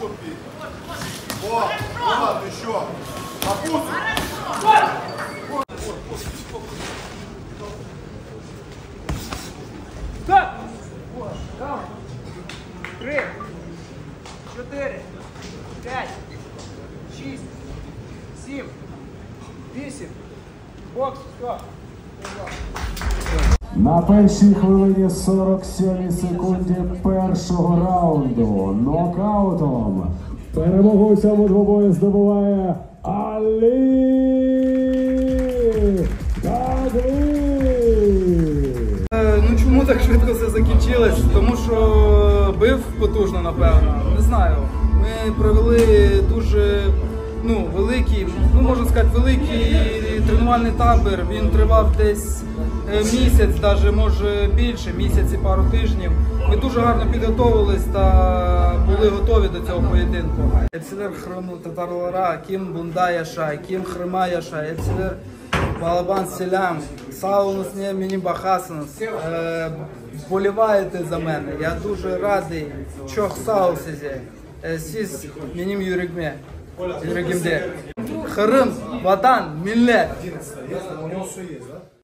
О, вот еще. Опусти. Так. 3, 4, 5, 6, 7, 8. Бокс, все. На першій хвилині 47 секунді першого раунду нокаутом перемогу у цьому двобої здобуває Алі Даглі. Ну чому так швидко все закінчилось? Тому що бив потужно, напевно. Не знаю. Ми провели дуже великий, можна сказати, великий тренувальний табір. Він тривав десь місяць, навіть може більше, місяць і пару тижнів. Ми дуже гарно підготовились та були готові до цього поєдинку. Ецілер хрону татарлара, кім бунда яша, кім хрима яша, ецілер балабан селям, саунус не мені бахасанус. Вболіваєте за мене, я дуже радий, чох саусизе, сіз менім юригме, юригімде. Хрим, ватан, миллет. У него все есть, да?